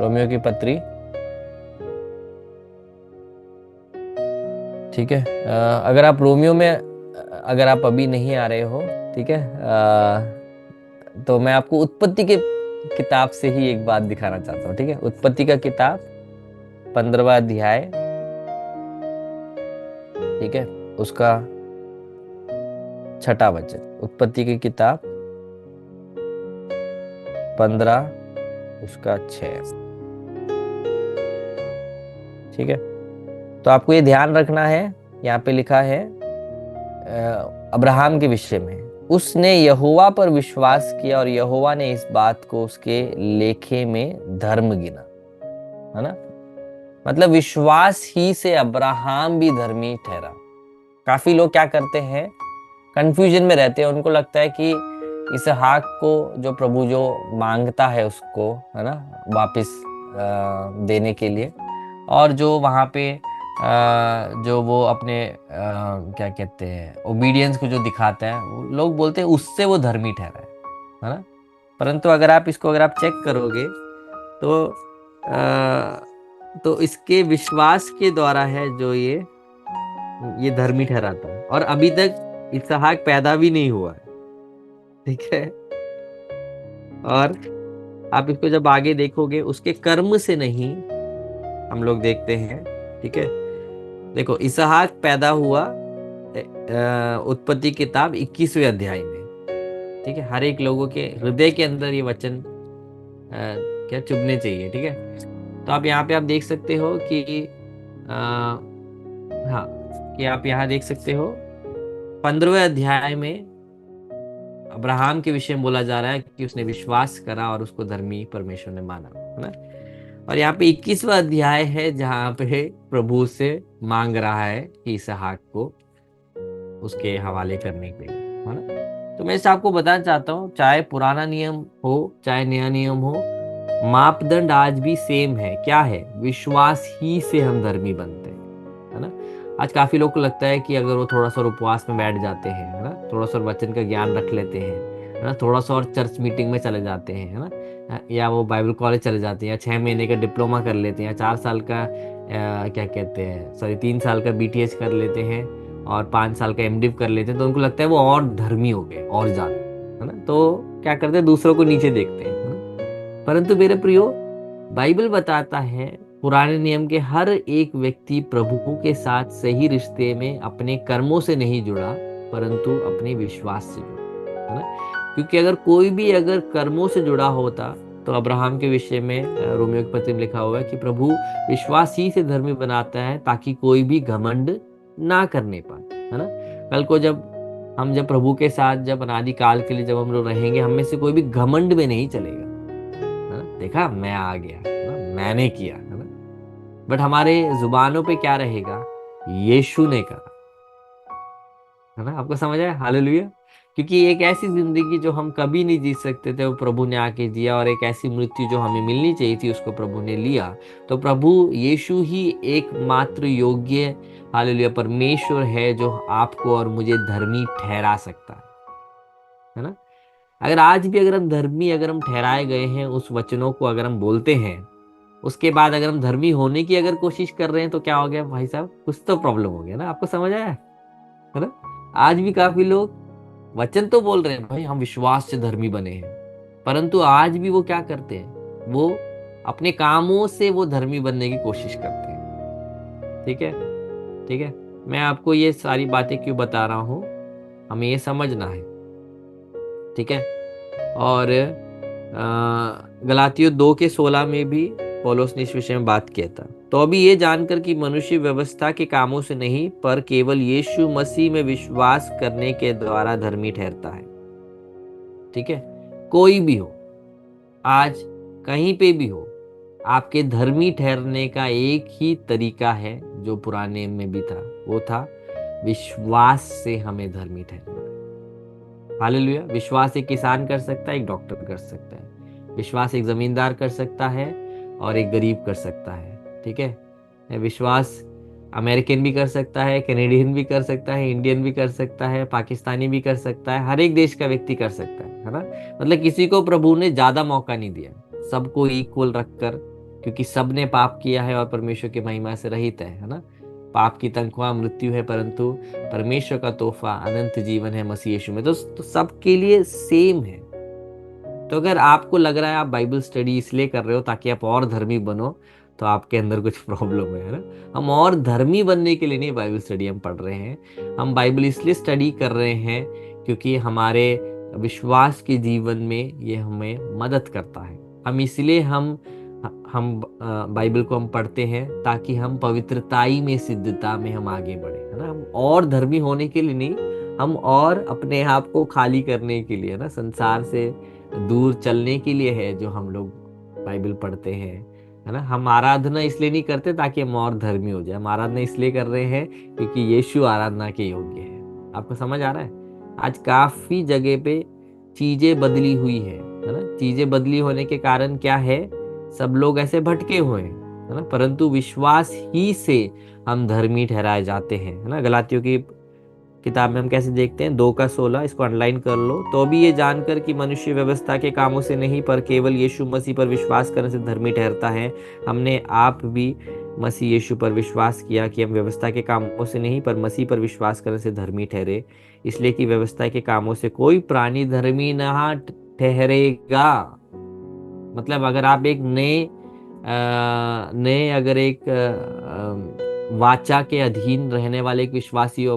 Romeo की पत्री। ठीक है, अगर आप रोमियो में अगर आप अभी नहीं आ रहे हो, ठीक है, तो मैं आपको उत्पत्ति के किताब से ही एक बात दिखाना चाहता हूँ। ठीक है, उत्पत्ति का किताब 15वां अध्याय, ठीक है, उसका 6वां वचन। उत्पत्ति की किताब 15 उसका 6। ठीक है, तो आपको ये ध्यान रखना है, यहाँ पे लिखा है अब्राहम के विषय में, उसने यहोवा पर विश्वास किया और यहोवा ने इस बात को उसके लेखे में धर्म गिना। है ना, मतलब विश्वास ही से अब्राहम भी धर्मी ठहरा। काफी लोग क्या करते हैं, कंफ्यूजन में रहते हैं। उनको लगता है कि इसहाक को जो प्रभु जो मांगता है उसको, है ना, वापस देने के लिए, और जो वहां पे जो वो अपने क्या कहते हैं ओबीडियंस को जो दिखाता है, वो लोग बोलते हैं उससे वो धर्मी ठहरा है ना। परंतु अगर आप इसको अगर आप चेक करोगे तो तो इसके विश्वास के द्वारा है जो ये धर्मी ठहराता है, और अभी तक इसहाक पैदा भी नहीं हुआ है। ठीक है, और आप इसको जब आगे देखोगे उसके कर्म से नहीं, हम लोग देखते हैं। ठीक है, देखो इसहाक पैदा हुआ उत्पत्ति किताब 21वें अध्याय में। ठीक है, हर एक लोगों के हृदय के अंदर ये वचन क्या चुभने चाहिए। ठीक है, तो आप यहाँ पे आप देख सकते हो कि हाँ, कि आप यहाँ देख सकते हो 15वें अध्याय में अब्राहम के विषय में बोला जा रहा है कि उसने विश्वास करा और उसको धर्मी परमेश्वर ने माना, है ना। और यहाँ पे 21वां अध्याय है जहाँ पे प्रभु से मांग रहा है कि इसहाक को उसके हवाले करने के लिए, है ना। तो मैं इसे आपको बताना चाहता हूँ, चाहे पुराना नियम हो चाहे नया नियम हो, मापदंड आज भी सेम है। क्या है? विश्वास ही से हम धर्मी बनते हैं, है ना। आज काफी लोग को लगता है कि अगर वो थोड़ा सा उपवास में बैठ जाते हैं, है ना, थोड़ा सा वचन का ज्ञान रख लेते हैं, है ना, थोड़ा सा और चर्च मीटिंग में चले जाते हैं, है ना, या वो बाइबल कॉलेज चले जाते हैं, या 6 महीने का डिप्लोमा कर लेते हैं, या 4 साल का क्या कहते हैं, सॉरी 3 साल का बीटीएच कर लेते हैं, और 5 साल का एमडिव कर लेते हैं, तो उनको लगता है वो और धर्मी हो गए और ज्यादा, है ना। तो क्या करते हैं, दूसरों को नीचे देखते हैं, है ना? परंतु मेरे प्रियो, बाइबल बताता है पुराने नियम के हर एक व्यक्ति प्रभु के साथ सही रिश्ते में अपने कर्मों से नहीं जुड़ा, परंतु अपने विश्वास से जुड़ा, है ना। क्योंकि अगर कोई भी अगर कर्मों से जुड़ा होता, तो अब्राहम के विषय में रोमियो की पत्री में लिखा हुआ है कि प्रभु विश्वास ही से धर्मी बनाता है ताकि कोई भी घमंड ना करने पाए, है ना। कल को जब प्रभु के साथ जब अनादि काल के लिए जब हम लोग रहेंगे, हम में से कोई भी घमंड में नहीं चलेगा, है ना। देखा, मैं आ गया, है ना, मैंने किया, है ना। बट हमारे जुबानों पे क्या रहेगा? यीशु ने कहा, है ना। आपको समझ आया? हालेलुया। क्योंकि एक ऐसी जिंदगी जो हम कभी नहीं जी सकते थे वो प्रभु ने आके दिया, और एक ऐसी मृत्यु जो हमें मिलनी चाहिए थी उसको प्रभु ने लिया। तो प्रभु यीशु ही एकमात्र योग्य, हालेलुया, परमेश्वर है जो आपको और मुझे धर्मी ठहरा सकता है ना। अगर आज भी अगर हम धर्मी अगर हम ठहराए गए हैं, उस वचनों को अगर हम बोलते हैं, उसके बाद अगर हम धर्मी होने की अगर कोशिश कर रहे हैं, तो क्या हो गया भाई साहब? कुछ तो प्रॉब्लम हो गया ना। आपको समझ आया, है ना। आज भी काफी लोग वचन तो बोल रहे हैं भाई हम विश्वास से धर्मी बने हैं, परंतु आज भी वो क्या करते हैं? वो अपने कामों से वो धर्मी बनने की कोशिश करते हैं। ठीक है, ठीक है। मैं आपको ये सारी बातें क्यों बता रहा हूं, हमें ये समझना है। ठीक है, और गलातियों 2:16 में भी पौलुस ने इस विषय में बात किया था। तो अभी ये जानकर कि मनुष्य व्यवस्था के कामों से नहीं पर केवल यीशु मसीह में विश्वास करने के द्वारा धर्मी ठहरता है। ठीक है, कोई भी हो, आज कहीं पे भी हो, आपके धर्मी ठहरने का एक ही तरीका है जो पुराने में भी था, वो था विश्वास से हमें धर्मी ठहरना है। हालेलुया। विश्वास एक किसान कर सकता है, एक डॉक्टर कर सकता है, विश्वास एक जमींदार कर सकता है और एक गरीब कर सकता है। ठीक है, विश्वास अमेरिकन भी कर सकता है, कैनेडियन भी कर सकता है, इंडियन भी कर सकता है, पाकिस्तानी भी कर सकता है, हर एक देश का व्यक्ति कर सकता है ना। मतलब किसी को प्रभु ने ज्यादा मौका नहीं दिया, सबको इक्वल रखकर क्योंकि सबने पाप किया है और परमेश्वर की महिमा से रहित है ना। पाप की तनख्वाह मृत्यु है, परंतु परमेश्वर का तोहफा अनंत जीवन है मसीह यीशु में। तो सबके लिए सेम है। तो अगर आपको लग रहा है आप बाइबल स्टडी इसलिए कर रहे हो ताकि आप और धर्मी बनो, तो आपके अंदर कुछ प्रॉब्लम है ना। हम और धर्मी बनने के लिए नहीं बाइबल स्टडी हम पढ़ रहे हैं। हम बाइबल इसलिए स्टडी कर रहे हैं क्योंकि हमारे विश्वास के जीवन में ये हमें मदद करता है। हम इसलिए हम बाइबल को हम पढ़ते हैं ताकि हम पवित्रताई में, सिद्धता में हम आगे बढ़े, है ना। हम और धर्मी होने के लिए नहीं, हम और अपने आप को खाली करने के लिए, ना, संसार से दूर चलने के लिए है जो हम लोग बाइबल पढ़ते हैं, है ना। हम आराधना इसलिए नहीं करते ताकि हम और धर्मी हो जाए। हम आराधना इसलिए कर रहे हैं क्योंकि यीशु आराधना के योग्य है। आपको समझ आ रहा है? आज काफी जगह पे चीजें बदली हुई है ना। चीजें बदली होने के कारण क्या है, सब लोग ऐसे भटके हुए हैं, है ना। परंतु विश्वास ही से हम धर्मी ठहराए जाते हैं, है ना। गलातियों की किताब में हम कैसे देखते हैं, 2:16, इसको अंडरलाइन कर लो। तो भी ये जानकर कि मनुष्य व्यवस्था के कामों से नहीं पर केवल यीशु मसीह पर विश्वास करने से धर्मी ठहरता है, हमने आप भी मसीह यीशु पर विश्वास किया कि हम व्यवस्था के कामों से नहीं पर मसीह पर विश्वास करने से धर्मी ठहरे, इसलिए कि व्यवस्था के कामों से कोई प्राणी धर्मी न ठहरेगा। मतलब अगर आप एक नए अगर एक वाचा के अधीन रहने वाले एक विश्वासी हो,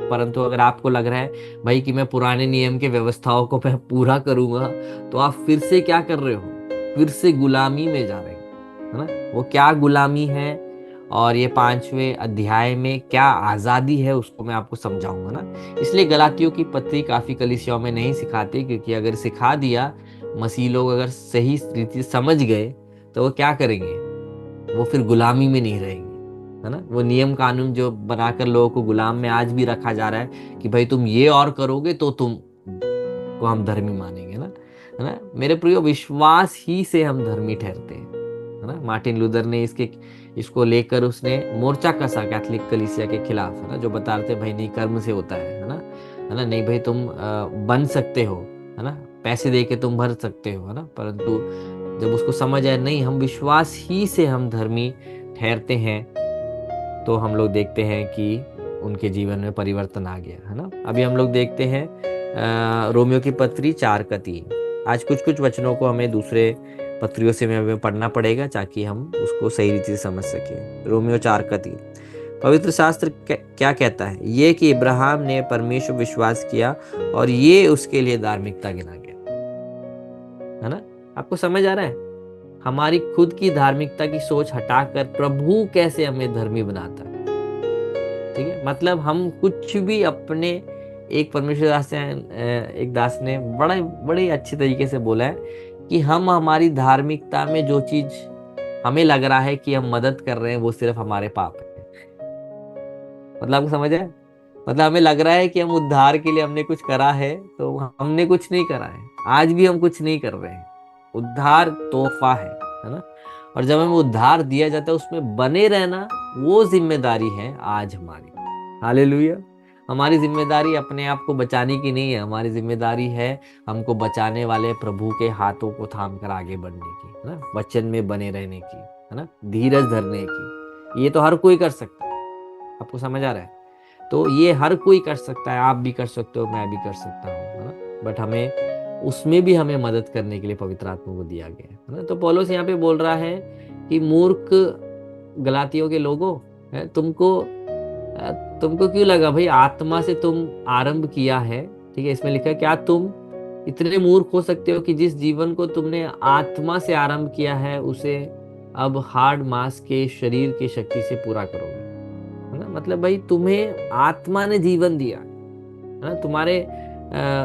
परंतु अगर आपको लग रहा है भाई कि मैं पुराने नियम के व्यवस्थाओं को मैं पूरा करूंगा, तो आप फिर से क्या कर रहे हो, फिर से गुलामी में जा रहे हो, है ना। वो क्या गुलामी है और ये 5वें अध्याय में क्या आजादी है उसको मैं आपको समझाऊंगा ना। इसलिए गलातियों की पत्री काफी कलीसियाओं में नहीं सिखाती, क्योंकि अगर सिखा दिया, मसीह लोग अगर सही रीति समझ गए, तो वो क्या करेंगे, वो फिर गुलामी में नहीं रहेंगे, है ना। वो नियम कानून जो बनाकर लोगों को गुलाम में आज भी रखा जा रहा है कि भाई तुम ये और करोगे तो तुम को हम धर्मी मानेंगे, ना, है ना। मेरे प्रियो, विश्वास ही से हम धर्मी ठहरते हैं, है ना। मार्टिन लूथर ने इसको लेकर उसने मोर्चा कसा कैथोलिक कलीसिया के खिलाफ, है ना, जो बता रहे थे भाई नहीं, कर्म से होता है ना, है ना। नहीं भाई, तुम बन सकते हो, है ना, पैसे दे के तुम भर सकते हो, है ना। परंतु जब उसको समझ आया नहीं, हम विश्वास ही से हम धर्मी ठहरते हैं, तो हम लोग देखते हैं कि उनके जीवन में परिवर्तन आ गया, है ना। अभी हम लोग देखते हैं रोमियो की पत्री 4:3। आज कुछ कुछ वचनों को हमें दूसरे पत्रियों से हमें पढ़ना पड़ेगा ताकि हम उसको सही रीति से समझ सके। रोमियो 4:3, पवित्र शास्त्र क्या कहता है, ये कि इब्राहिम ने परमेश्वर विश्वास किया और ये उसके लिए धार्मिकता गिना गया, है ना। आपको समझ आ रहा है? हमारी खुद की धार्मिकता की सोच हटाकर प्रभु कैसे हमें धर्मी बनाता है, ठीक है। मतलब हम कुछ भी अपने, एक परमेश्वर दास ने, एक दास ने बड़े बड़े अच्छे तरीके से बोला है कि हम हमारी धार्मिकता में जो चीज हमें लग रहा है कि हम मदद कर रहे हैं, वो सिर्फ हमारे पाप है। मतलब आपको समझ है? मतलब हमें लग रहा है कि हम उद्धार के लिए हमने कुछ करा है, तो हमने कुछ नहीं करा है। आज भी हम कुछ नहीं कर रहे हैं। उद्धार तोहफा है ना। और जब हमें उद्धार दिया जाता है, उसमें बने रहना वो जिम्मेदारी है आज हमारी। हालेलुया। हमारी जिम्मेदारी अपने आप को बचाने की नहीं है, हमारी जिम्मेदारी है हमको बचाने वाले प्रभु के हाथों को थाम कर आगे बढ़ने की, है ना, वचन में बने रहने की, है ना, धीरज धरने की। ये तो हर कोई कर सकता है। आपको समझ आ रहा है? तो ये हर कोई कर सकता है, आप भी कर सकते हो, मैं भी कर सकता हूँ, है ना। बट हमें उसमें भी हमें मदद करने के लिए पवित्र आत्मा को दिया गया है ना। तो पौलुस यहाँ पे बोल रहा है कि मूर्ख गलातियों के लोगों, तुमको क्यों लगा भाई आत्मा से तुम आरंभ किया है, ठीक है। इसमें लिखा है, क्या तुम इतने मूर्ख हो सकते हो कि जिस जीवन को तुमने आत्मा से आरंभ किया है उसे अब हार्ड मांस के शरीर की शक्ति से पूरा करोगे, है ना। मतलब भाई तुम्हें आत्मा ने जीवन दिया, है ना। तुम्हारे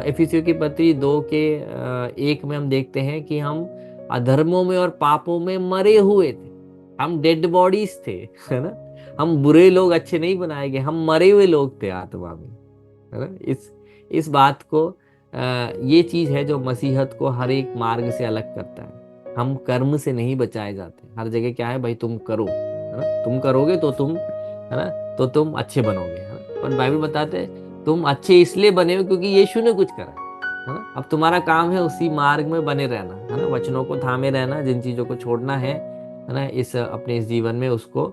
एफिसियों की पत्री 2:1 में हम देखते हैं कि हम अधर्मों में और पापों में मरे हुए थे, हम डेड बॉडीज थे, है ना। हम बुरे लोग, अच्छे नहीं बनाए गए, हम मरे हुए लोग थे आत्मा में, है ना। इस बात को ये चीज है जो मसीहत को हर एक मार्ग से अलग करता है। हम कर्म से नहीं बचाए जाते। हर जगह क्या है भाई, तुम करो, है ना, तुम करोगे तो तुम, है ना, तो तुम अच्छे बनोगे, है ना। पर बाइबल बताते हैं तुम अच्छे इसलिए बने हो क्योंकि यीशु ने कुछ करा, है ना। अब तुम्हारा काम है उसी मार्ग में बने रहना, है ना, वचनों को थामे रहना, जिन चीजों को छोड़ना है है ना, इस अपने इस जीवन में उसको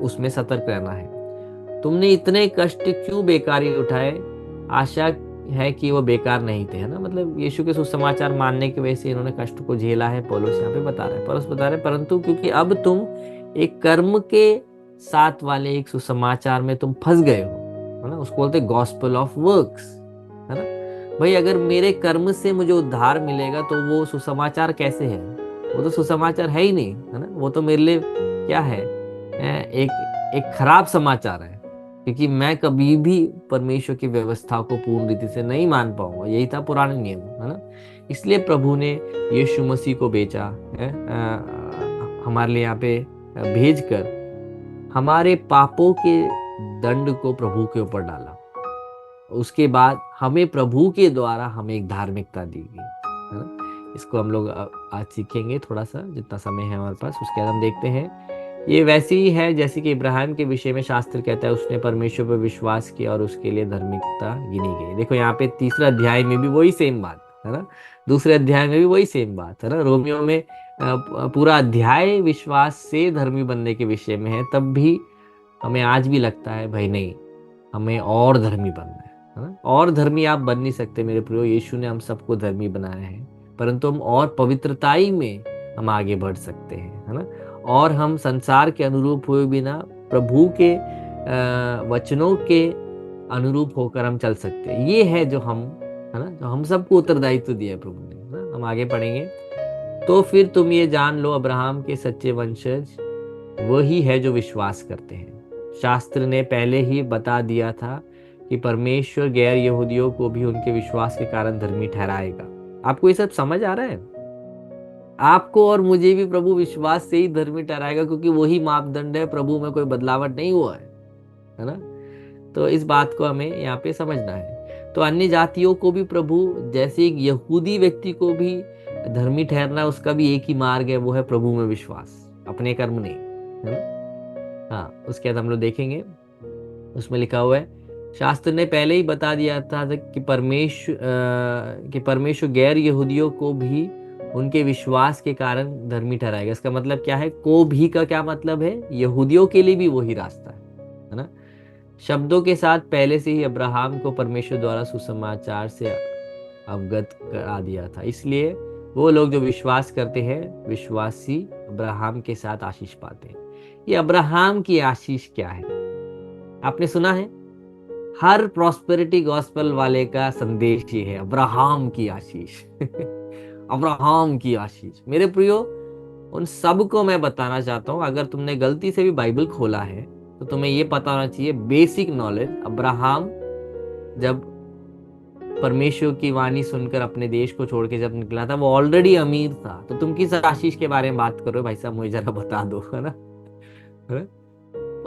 उसमें सतर्क रहना है। तुमने इतने कष्ट क्यों बेकारी उठाए, आशा है कि वो बेकार नहीं थे, है ना। मतलब यीशु के सुसमाचार मानने की वजह से इन्होंने कष्ट को झेला है, पौलुस यहाँ पे बता रहा है। पौलुस बता रहे हैं परंतु क्योंकि अब तुम एक कर्म के साथ वाले एक सुसमाचार में तुम फंस गए हो, है ना, उसको बोलते गॉस्पेल ऑफ वर्क्स, है ना। भाई अगर मेरे कर्म से मुझे उद्धार मिलेगा तो वो सुसमाचार कैसे है, वो तो सुसमाचार है ही नहीं, है ना। वो तो मेरे लिए क्या है, एक एक खराब समाचार है, क्योंकि मैं कभी भी परमेश्वर की व्यवस्था को पूर्ण रीति से नहीं मान पाऊंगा। यही था पुराने नियम, है ना। इसलिए प्रभु ने यीशु मसीह को भेजा है, हमारे लिए यहाँ पे भेजकर हमारे पापों के दंड को प्रभु के ऊपर डाला। उसके बाद हमें प्रभु के द्वारा हमें एक धार्मिकता दी गई, है ना। इसको हम लोग आज सीखेंगे थोड़ा सा, जितना समय है हमारे पास। उसके बाद हम देखते हैं ये वैसी ही है जैसे कि इब्राहिम के विषय में शास्त्र कहता है उसने परमेश्वर पर विश्वास किया और उसके लिए धार्मिकता गिनी गई। देखो यहाँ पे तीसरे अध्याय में भी वही सेम बात, है ना। दूसरे अध्याय में भी वही सेम बात, है ना। रोमियो में पूरा अध्याय विश्वास से धर्मी बनने के विषय में है। तब भी हमें आज भी लगता है भाई नहीं, हमें और धर्मी बनना है ना। और धर्मी आप बन नहीं सकते मेरे प्रियो, यीशु ने हम सबको धर्मी बनाया है, परंतु हम और पवित्रताई में हम आगे बढ़ सकते हैं, है ना। और हम संसार के अनुरूप हुए बिना प्रभु के वचनों के अनुरूप होकर हम चल सकते हैं। ये है जो हम, है ना, जो हम सबको उत्तरदायित्व दिया है प्रभु ने, है ना। हम आगे पढ़ेंगे। तो फिर तुम ये जान लो अब्राहम के सच्चे वंशज वही है जो विश्वास करते हैं। शास्त्र ने पहले ही बता दिया था कि परमेश्वर गैर यहूदियों को भी उनके विश्वास के कारण धर्मी ठहराएगा। आपको ये सब समझ आ रहा है? आपको और मुझे भी प्रभु विश्वास से ही धर्मी ठहराएगा, क्योंकि वही मापदंड है, प्रभु में कोई बदलावट नहीं हुआ है ना। तो इस बात को हमें यहाँ पे समझना है। तो अन्य जातियों को भी प्रभु, जैसे एक यहूदी व्यक्ति को भी धर्मी ठहरना, उसका भी एक ही मार्ग है, वो है प्रभु में विश्वास, अपने कर्म नहीं, है ना। हाँ, उसके बाद हम लोग देखेंगे, उसमें लिखा हुआ है शास्त्र ने पहले ही बता दिया था कि परमेश्वर गैर यहूदियों को भी उनके विश्वास के कारण धर्मी ठहराएगा। इसका मतलब क्या है, को भी का क्या मतलब है, यहूदियों के लिए भी वही रास्ता है ना। शब्दों के साथ पहले से ही अब्राहम को परमेश्वर द्वारा सुसमाचार से अवगत करा दिया था, इसलिए वो लोग जो विश्वास करते हैं विश्वासी अब्राहम के साथ आशीष पाते हैं। ये अब्राहम की आशीष क्या है, आपने सुना है? हर प्रॉस्पेरिटी गॉस्पेल वाले का संदेश ये है, अब्राहम की आशीष अब्राहम की आशीष। मेरे प्रियो, उन सब को मैं बताना चाहता हूं, अगर तुमने गलती से भी बाइबल खोला है तो तुम्हें ये पता होना चाहिए बेसिक नॉलेज। अब्राहम जब परमेश्वर की वाणी सुनकर अपने देश को छोड़ के जब निकला था, वो ऑलरेडी अमीर था। तो तुम किस आशीष के बारे में बात कर रहे हो भाई साहब, मुझे जरा बता दो, है ना।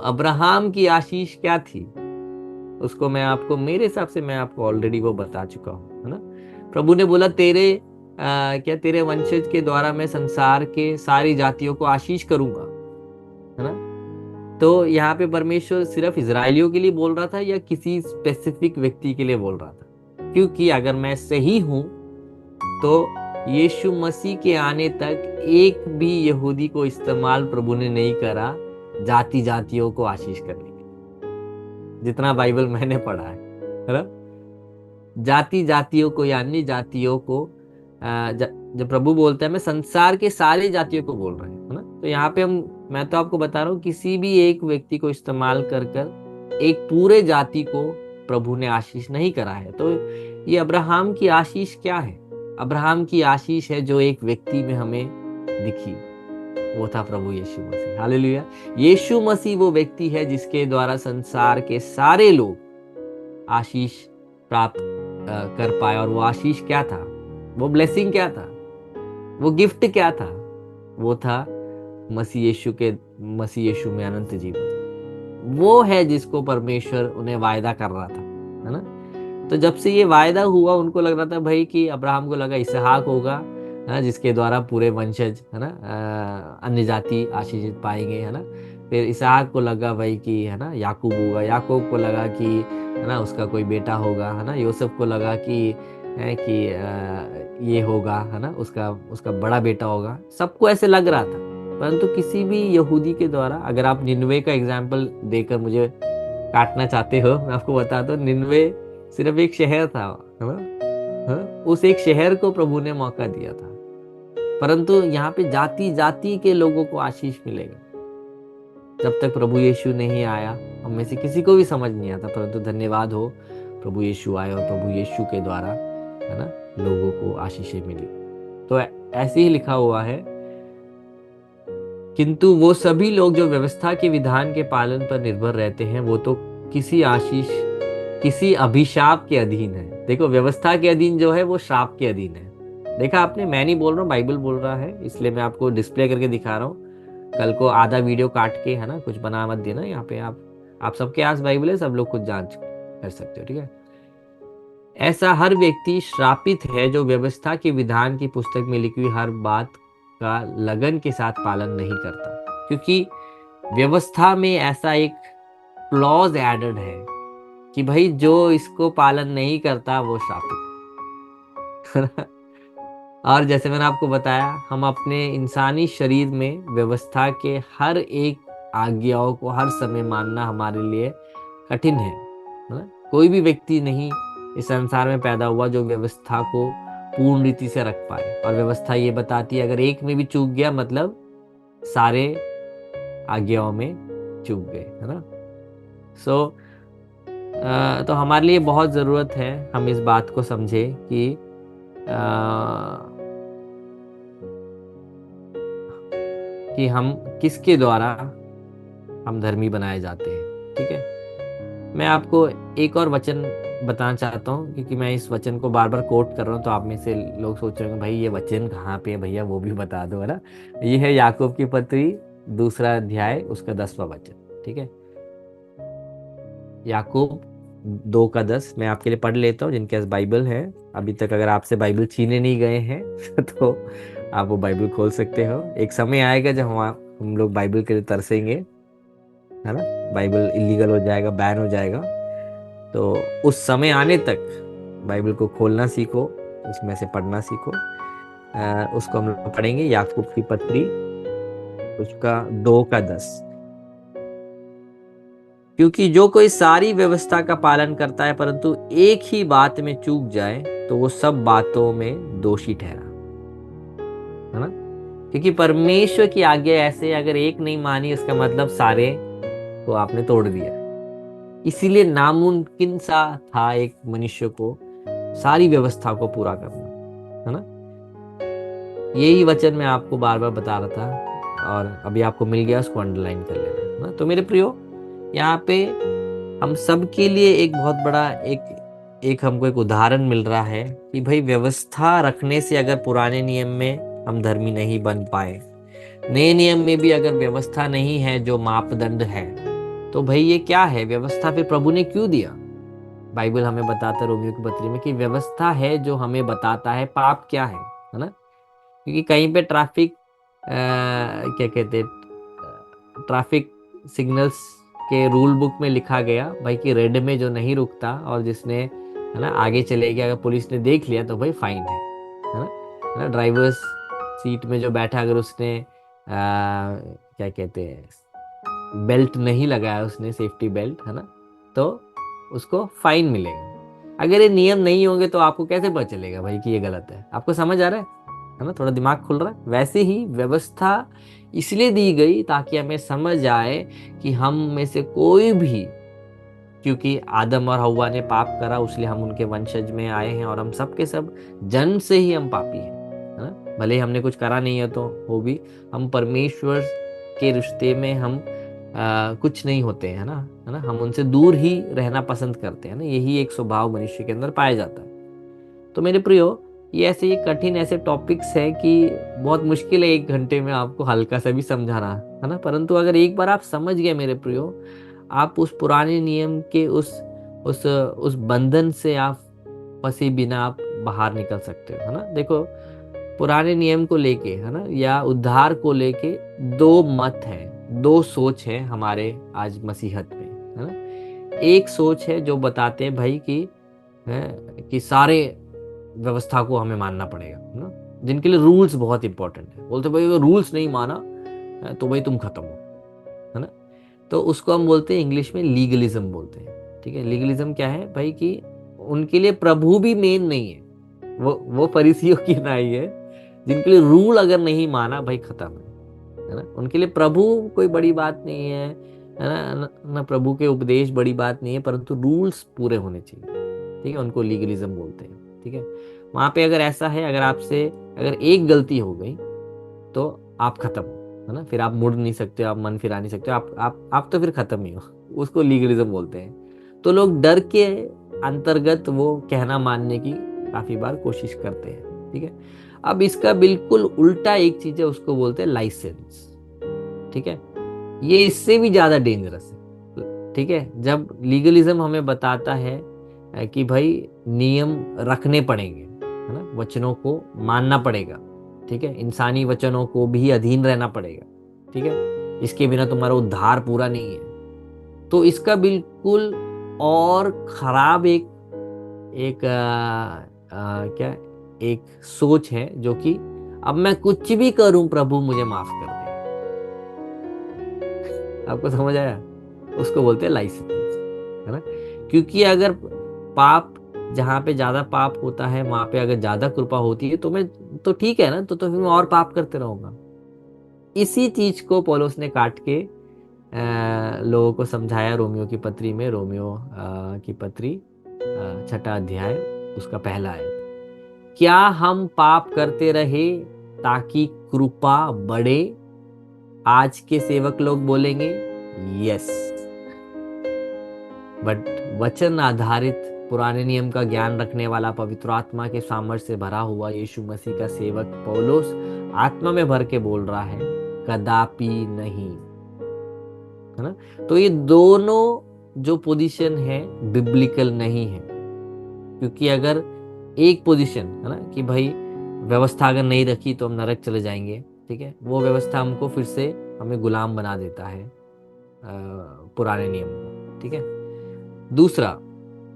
अब्राहम की आशीष क्या थी, उसको मैं आपको, मेरे हिसाब से मैं आपको ऑलरेडी वो बता चुका हूं, है ना। प्रभु ने बोला क्या तेरे वंशज के द्वारा मैं संसार के सारी जातियों को आशीष करूंगा, है ना। तो यहाँ पे परमेश्वर सिर्फ इजरायलियों के लिए बोल रहा था या किसी स्पेसिफिक व्यक्ति के लिए बोल रहा था? क्योंकि अगर मैं सही हूं तो यीशु मसीह के आने तक एक भी यहूदी को इस्तेमाल प्रभु ने नहीं करा जाति जातियों को आशीष करने के लिए, जितना बाइबल मैंने पढ़ा है ना। जाति जातियों को यानी जातियों को जब प्रभु बोलता है मैं संसार के सारे जातियों को बोल रहे हैं, है ना। तो यहाँ पे मैं तो आपको बता रहा हूँ, किसी भी एक व्यक्ति को इस्तेमाल कर कर एक पूरे जाति को प्रभु ने आशीष नहीं करा है। तो ये अब्राहम की आशीष क्या है? अब्राहम की आशीष है जो एक व्यक्ति में हमें दिखी, वो था प्रभु यीशु मसीह। हालेलुया। यीशु मसीह वो व्यक्ति है जिसके द्वारा संसार के सारे लोग आशीष प्राप्त कर पाए। और वो आशीष क्या था, वो ब्लेसिंग क्या था, वो गिफ्ट क्या था? वो था मसीह यीशु में अनंत जीवन। वो है जिसको परमेश्वर उन्हें वायदा कर रहा था, है ना। तो जब से ये वायदा हुआ, उनको लग रहा था भाई कि अब्राहम को लगा इसहाक होगा, जिसके द्वारा पूरे वंशज, है ना, अन्य जाति आशीषित पाएंगे, है ना। फिर इसहाक को लगा भाई कि, है ना, याकूब होगा। याकूब को लगा कि, है ना, उसका कोई बेटा होगा, है ना। यूसुफ को लगा कि है कि ये होगा, है ना, उसका उसका बड़ा बेटा होगा, सबको ऐसे लग रहा था। परंतु किसी भी यहूदी के द्वारा, अगर आप निन्वे का एग्जाम्पल देकर मुझे काटना चाहते हो, मैं आपको बता दूं, निन्वे सिर्फ एक शहर था, है ना। हाँ? उस एक शहर को प्रभु ने मौका दिया था, परंतु यहाँ पे जाति जाति के लोगों को आशीष मिलेगा। जब तक प्रभु यीशु नहीं आया, हम में से किसी को भी समझ नहीं आता, परंतु धन्यवाद हो, प्रभु यीशु आए और प्रभु यीशु के द्वारा, है ना, लोगों को आशीषें मिली। तो ऐसे ही लिखा हुआ है, किंतु वो सभी लोग जो व्यवस्था के विधान के पालन पर निर्भर रहते हैं, वो तो किसी आशीष, किसी अभिशाप के अधीन है। देखो, व्यवस्था के अधीन जो है वो श्राप के अधीन है। देखा आपने, मैं नहीं बोल रहा हूँ, बाइबल बोल रहा है, इसलिए मैं आपको डिस्प्ले करके दिखा रहा हूँ। कल को आधा वीडियो काट के, है ना, कुछ बना मत देना। यहाँ पे आप सबके पास बाइबल है, सब लोग खुद जांच कर सकते हो, ठीक है। ऐसा हर व्यक्ति श्रापित है जो व्यवस्था के विधान की पुस्तक में लिखी हुई हर बात का लगन के साथ पालन नहीं करता, क्योंकि व्यवस्था में ऐसा एक क्लॉज एडेड है कि भाई जो इसको पालन नहीं करता वो श्रापित। और जैसे मैंने आपको बताया, हम अपने इंसानी शरीर में व्यवस्था के हर एक आज्ञाओं को हर समय मानना हमारे लिए कठिन है ना। कोई भी व्यक्ति नहीं इस संसार में पैदा हुआ जो व्यवस्था को पूर्ण रीति से रख पाए। और व्यवस्था ये बताती है, अगर एक में भी चूक गया मतलब सारे आज्ञाओं में चूक गए, है ना। तो हमारे लिए बहुत ज़रूरत है हम इस बात को समझे कि हम किसके द्वारा हम धर्मी बनाए जाते हैं, ठीक है। मैं आपको एक और वचन बताना चाहता हूँ, क्योंकि मैं इस वचन को बार बार कोट कर रहा हूँ, तो आप में से लोग सोच रहे हैं भाई ये वचन कहाँ पे है भैया, वो भी बता दो, है ना। ये है याकूब की पत्री 2 अध्याय उसका 10वां वचन, ठीक है। याकूब 2 का 10 मैं आपके लिए पढ़ लेता हूँ, जिनके पास बाइबल है। अभी तक अगर आपसे बाइबल छीने नहीं गए हैं तो आप वो बाइबल खोल सकते हो। एक समय आएगा जब हम लोग बाइबल के लिए तरसेंगे, है ना। बाइबल इलीगल हो जाएगा, बैन हो जाएगा, तो उस समय आने तक बाइबल को खोलना सीखो, उसमें से पढ़ना सीखो। उसको हम लोग पढ़ेंगे, याकूब की पत्री उसका 2 का 10। क्योंकि जो कोई सारी व्यवस्था का पालन करता है परंतु एक ही बात में चूक जाए, तो वो सब बातों में दोषी ठहरा, है ना। क्योंकि परमेश्वर की आज्ञा ऐसे, अगर एक नहीं मानी उसका मतलब सारे को आपने तोड़ दिया। इसीलिए नामुमकिन सा था एक मनुष्य को सारी व्यवस्था को पूरा करना, है ना। यही वचन मैं आपको बार बार बता रहा था, और अभी आपको मिल गया, उसको अंडरलाइन कर लेना, है ना। तो मेरे प्रियो, यहाँ पे हम सब के लिए एक बहुत बड़ा एक हमको एक उदाहरण मिल रहा है कि भाई व्यवस्था रखने से अगर पुराने नियम में हम धर्मी नहीं बन पाए, नए नियम में भी अगर व्यवस्था नहीं है जो मापदंड है, तो भाई ये क्या है व्यवस्था, फिर प्रभु ने क्यों दिया। बाइबल हमें बताता है रोमियो की पत्री में कि व्यवस्था है जो हमें बताता है पाप क्या है ना। क्योंकि कहीं पे क्या कहते हैं, ट्रैफिक सिग्नल्स के रूल बुक में लिखा गया भाई कि रेड में जो नहीं रुकता और जिसने, है ना, आगे चले गया, अगर पुलिस ने देख लिया तो भाई फाइन है ना। ड्राइवर्स सीट में जो बैठा, अगर उसने क्या कहते हैं, बेल्ट नहीं लगाया, उसने सेफ्टी बेल्ट, है ना, तो उसको फाइन मिलेगा। अगर ये नियम नहीं होंगे तो आपको कैसे पता चलेगा भाई कि ये गलत है। आपको समझ आ रहा है ना, थोड़ा दिमाग खुल रहा है। वैसे ही व्यवस्था इसलिए दी गई ताकि हमें समझ आए कि हम में से कोई भी, क्योंकि आदम और हव्वा ने पाप करा इसलिए हम उनके वंशज में आए हैं, और हम सब के सब जन्म से ही हम पापी हैं, है ना। भले ही हमने कुछ करा नहीं है तो वो भी, हम परमेश्वर के रिश्ते में हम कुछ नहीं होते हैं, है ना। हम उनसे दूर ही रहना पसंद करते हैं ना, यही एक स्वभाव मनुष्य के अंदर पाया जाता है। तो मेरे प्रियो, ये ऐसे कठिन ऐसे टॉपिक्स है कि बहुत मुश्किल है 1 घंटे में आपको हल्का सा भी समझाना, है ना। परंतु अगर एक बार आप समझ गए मेरे प्रियो, आप उस पुराने नियम के उस बंधन से आप फंसे बिना आप बाहर निकल सकते हो, है ना। देखो, पुराने नियम को लेके, है ना, या उद्धार को लेके 2 मत हैं, 2 सोच है हमारे आज मसीहत में, है ना। एक सोच है जो बताते हैं भाई कि सारे व्यवस्था को हमें मानना पड़ेगा, है ना, जिनके लिए रूल्स बहुत इंपॉर्टेंट है। बोलते भाई अगर रूल्स नहीं माना तो भाई तुम खत्म हो, है ना। तो उसको हम बोलते हैं इंग्लिश में लीगलिज्म बोलते हैं। ठीक है, लीगलिज्म क्या है भाई कि उनके लिए प्रभु भी मेन नहीं है, वो फरीसियों की नाई है, जिनके लिए रूल अगर नहीं माना भाई खत्म है ना। उनके लिए प्रभु कोई बड़ी बात नहीं है ना, ना प्रभु के उपदेश बड़ी बात नहीं है, परंतु रूल्स पूरे होने चाहिए। ठीक है, उनको लीगलिज्म बोलते हैं। ठीक है, वहां पे अगर ऐसा है, अगर आपसे अगर एक गलती हो गई तो आप खत्म हो, है ना, फिर आप मुड़ नहीं सकते, आप मन फिरा नहीं सकते, आप तो फिर खत्म ही हो। उसको लीगलिज्म बोलते हैं। तो लोग डर के अंतर्गत वो कहना मानने की काफी बार कोशिश करते हैं। ठीक है, अब इसका बिल्कुल उल्टा एक चीज है, उसको बोलते हैं लाइसेंस। ठीक है, ये इससे भी ज्यादा डेंजरस है। ठीक है, जब लीगलिज्म हमें बताता है कि भाई नियम रखने पड़ेंगे, है ना, वचनों को मानना पड़ेगा। ठीक है, इंसानी वचनों को भी अधीन रहना पड़ेगा। ठीक है, इसके बिना तुम्हारा उद्धार पूरा नहीं है। तो इसका बिल्कुल और खराब एक एक क्या एक सोच है, जो कि अब मैं कुछ भी करूं प्रभु मुझे माफ कर दे। आपको समझ आया? उसको बोलते हैं लाइसेंस, है ना। क्योंकि अगर पाप, जहां पे ज्यादा पाप होता है वहां पे अगर ज्यादा कृपा होती है तो मैं, तो ठीक है ना, तो फिर मैं और पाप करते रहूंगा। इसी चीज को पौलुस ने काट के लोगों को समझाया रोमियो की पत्री में। रोमियो की पत्री 6 अध्याय उसका पहला आयत, क्या हम पाप करते रहे ताकि कृपा बढ़े? आज के सेवक लोग बोलेंगे यस, बट वचन आधारित पुराने नियम का ज्ञान रखने वाला, पवित्र आत्मा के सामर्थ्य से भरा हुआ यीशु मसीह का सेवक पौलुस आत्मा में भर के बोल रहा है, कदापि नहीं, है ना। तो ये दोनों जो पोजीशन है बिब्लिकल नहीं है। क्योंकि अगर एक पोजीशन है ना कि भाई व्यवस्था अगर नहीं रखी तो हम नरक चले जाएंगे, ठीक है, वो व्यवस्था हमको फिर से हमें गुलाम बना देता है पुराने नियम को। ठीक है, दूसरा,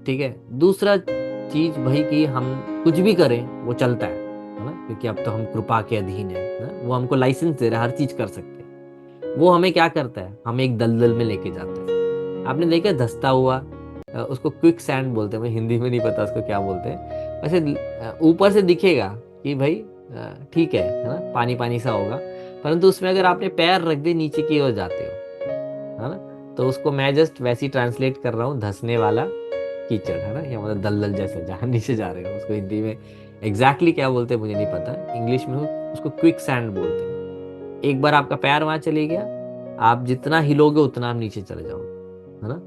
ठीक है, दूसरा चीज भाई कि हम कुछ भी करें वो चलता है ना, क्योंकि अब तो हम कृपा के अधीन है ना, वो हमको लाइसेंस दे रहा है, हर चीज कर सकते हैं। वो हमें क्या करता है, हमें एक दलदल में लेके जाता है। आपने देखा धंसता हुआ, उसको क्विक सैंड बोलते हैं, मुझे हिंदी में नहीं पता उसको क्या बोलते हैं। वैसे ऊपर से दिखेगा कि भाई ठीक है ना, पानी पानी सा होगा, परंतु उसमें अगर आपने पैर रख दिए नीचे की ओर जाते हो, है ना। तो उसको मैं जस्ट वैसे ही ट्रांसलेट कर रहा हूँ, धंसने वाला कीचड़, है ना, या मतलब दलदल जैसे जहाँ नीचे जा रहे हो। उसको हिंदी में एग्जैक्टली क्या बोलते हैं मुझे नहीं पता, इंग्लिश में उसको क्विक सैंड बोलते हैं। एक बार आपका पैर वहां चले गया, आप जितना हिलोगे उतना आप नीचे चले जाओगे, है ना।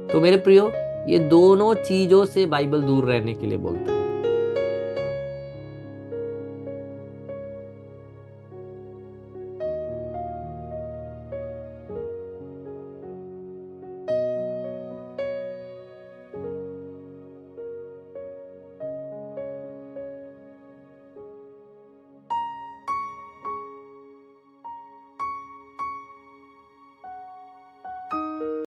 तो मेरे प्रियो, ये दोनों चीजों से बाइबल दूर रहने के लिए बोलता है।